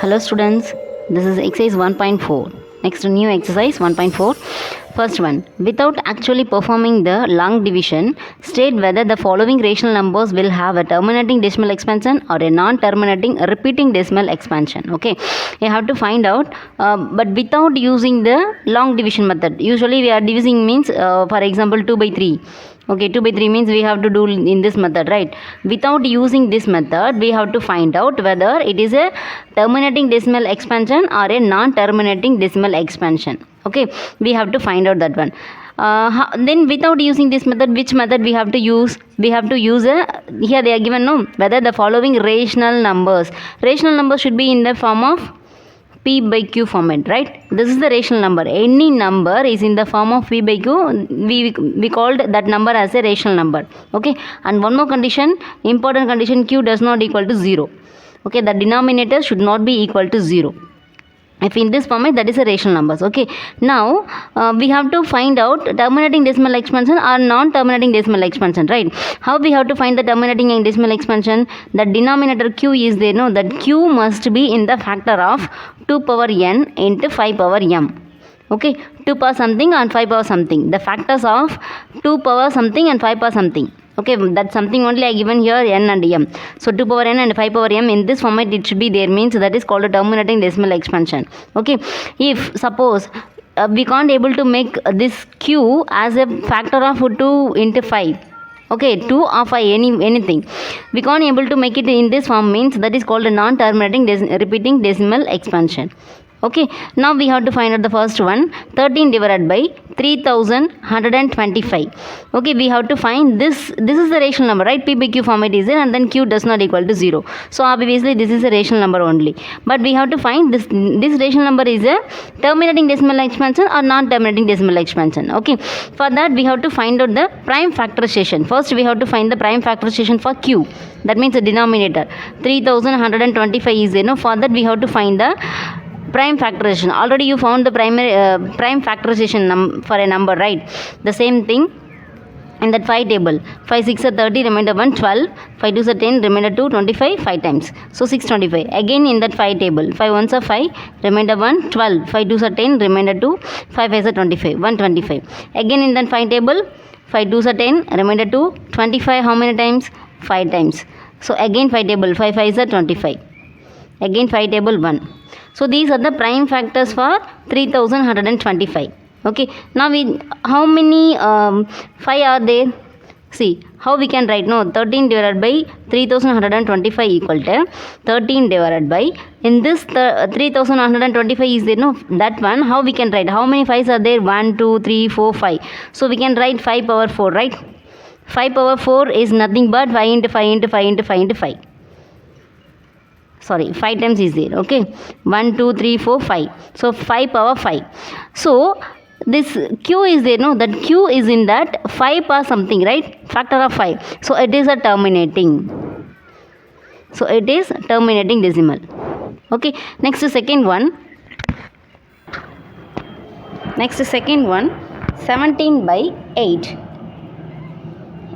Hello students, this is exercise 1.4. Next new exercise 1.4. First one, without actually performing the long division, state whether the following rational numbers will have a terminating decimal expansion or a non-terminating repeating decimal expansion. Okay, you have to find out, but without using the long division method. Usually we are dividing means, for example, 2 by 3. Okay, 2 by 3 means we have to do in this method, right? Without using this method, we have to find out whether it is a terminating decimal expansion or a non-terminating decimal expansion. Okay, we have to find out that one. Then without using this method, which method we have to use? We have to use here they are given, no, whether the following rational numbers should be in the form of P by Q format, right? This is the rational number. Any number is in the form of P by Q, we called that number as a rational number. Okay, and one more condition, important condition, Q does not equal to 0. Okay, the denominator should not be equal to 0. If in this format, that is a rational numbers. Okay, now we have to find out terminating decimal expansion or non-terminating decimal expansion, right? How we have to find the terminating and decimal expansion? The denominator q is there, no, that q must be in the factor of 2 power n into 5 power m. Okay, 2 power something and 5 power something. The factors of 2 power something and 5 power something. Okay, that's something only I given here, n and m. So 2 power n and 5 power m in this format it should be there, means that is called a terminating decimal expansion. Okay, if suppose we can't able to make this q as a factor of 2 into 5. Okay, 2 or 5, anything. We can't able to make it in this form, means that is called a non-terminating repeating decimal expansion. Okay, now we have to find out the first one, 13 divided by 3125. Okay, we have to find this is the rational number, right? P by Q format is there, and then Q does not equal to 0. So obviously this is a rational number only. But we have to find this rational number is a terminating decimal expansion or non-terminating decimal expansion. Okay, for that we have to find out the prime factorization. First we have to find the prime factorization for Q. That means the denominator 3125 is there. No, for that we have to find the prime factorization. Already you found the prime factorization for a number, right? The same thing in that 5 table. 5 6 are 30, remainder 1 12, 5 2 are 10, remainder 2 25, 5 times, so 625. Again in that 5 table, 5 1s are 5, remainder 1 12, 5 2 are 10, remainder 2, 5 5 are 25, 125. Again in that 5 table, 5 2 are 10, remainder 2 25, how many times? 5 times. So again 5 table, 5 5 are 25, again 5 table 1. So these are the prime factors for 3125. Okay, now how many 5 are there? See how we can write, no, 13 divided by 3125 equal to 13 divided by, in this 3125 is there, no, that one, how we can write, how many 5s are there? 1 2 3 4 5. So we can write 5 power 4, right? 5 power 4 is nothing but 5 into 5 into 5 into 5 into 5. Sorry, 5 times is there. Okay, 1 2 3 4 5. So 5 power 5. So this q is there, no, that q is in that 5 power something, right? Factor of 5. So it is a terminating. So it is terminating decimal. Okay, next second one. 17 by 8.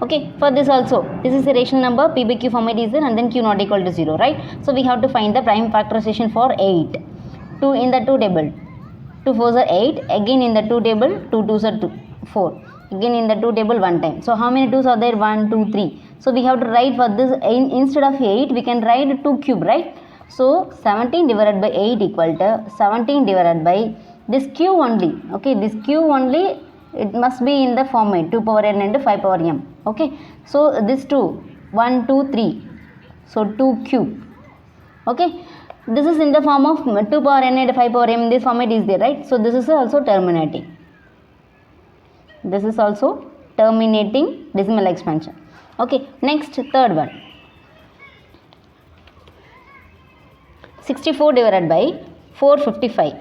Okay, for this also, this is a rational number, P by Q format is there, and then Q not equal to 0, right? So we have to find the prime factorization for 8. 2 in the 2 table, 2 4s are 8, again in the 2 table, 2 2s are 4, again in the 2 table 1 time. So how many 2s are there? 1 2 3. So we have to write for this, instead of 8 we can write 2 cube, right? So 17 divided by 8 equal to 17 divided by this Q only. Okay, this Q only, it must be in the format 2 power n into 5 power m. Okay, so this 2 1 2 3, so 2 cube. Okay, this is in the form of 2 power n into 5 power m. This format is there, right? So this is also terminating. This is also terminating decimal expansion. Okay, next third one, 64 divided by 455.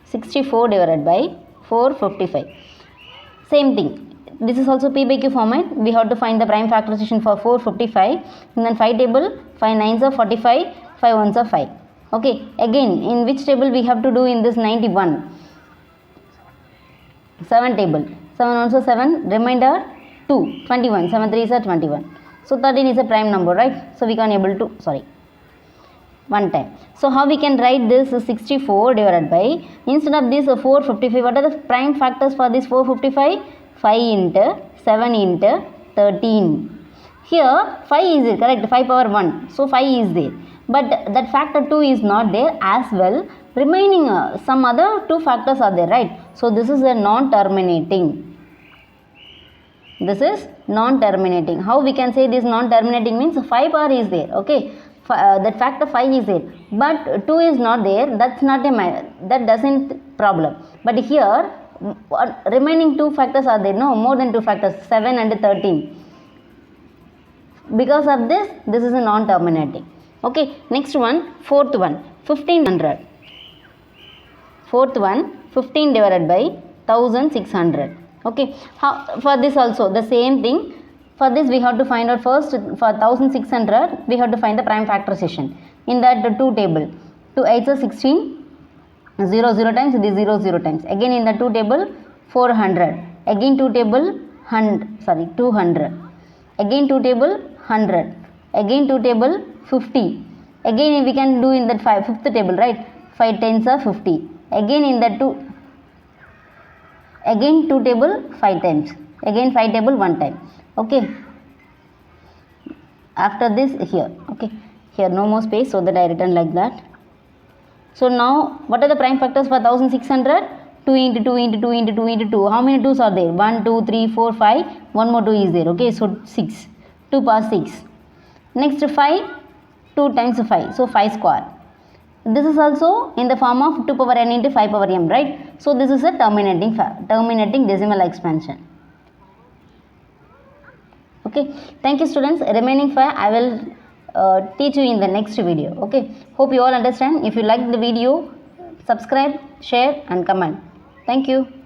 64 divided by 455. Same thing. This is also P by Q format. We have to find the prime factorization for 455. And then 5 table, 5 9s are 45, 5 1s are 5. Okay, again in which table we have to do in this 91? 7 table, 7 1s are 7, remainder 2, 21, 7 3s are 21. So 13 is a prime number, right? So we can able to, sorry, one time. So how we can write this 64 divided by, instead of this 455, what are the prime factors for this 455? 5 into 7 into 13. Here 5 is there, correct? 5 power 1. So 5 is there. But that factor 2 is not there as well. Remaining some other 2 factors are there, right? So this is a non-terminating. This is non-terminating. How we can say this non-terminating means 5 power is there, okay? That factor 5 is there, but 2 is not there. That's not that doesn't problem. But here remaining 2 factors are there. No, more than 2 factors, 7 and 13. Because of this is a non-terminating. Okay, next one, fourth one, 1500. Fourth one, 15 divided by 1600. Okay, for this also the same thing. For this we have to find out first, for 1600 we have to find the prime factorization. In that 2 table, 2 8s are 16, 0 0 times, this 0 0 times. Again in the 2 table 400, again 2 table 200, again 2 table 100, again 2 table 50. Again we can do in that 5th table, right? 5 tens are 50. Again in that 2, again 2 table 5 times, again 5 table 1 time. Okay, after this here, okay, here no more space, so that I written like that. So now what are the prime factors for 1600? 2 into 2 into 2 into 2 into 2. How many 2s are there? 1 2 3 4 5, one more 2 is there. Okay, so 6, 2 power 6. Next 5, 2 times 5, so 5 square. This is also in the form of 2 power n into 5 power m, right? So this is a terminating decimal expansion. Okay, thank you students. Remaining 5 I will teach you in the next video. Okay, hope you all understand. If you like the video, subscribe, share and comment. Thank you.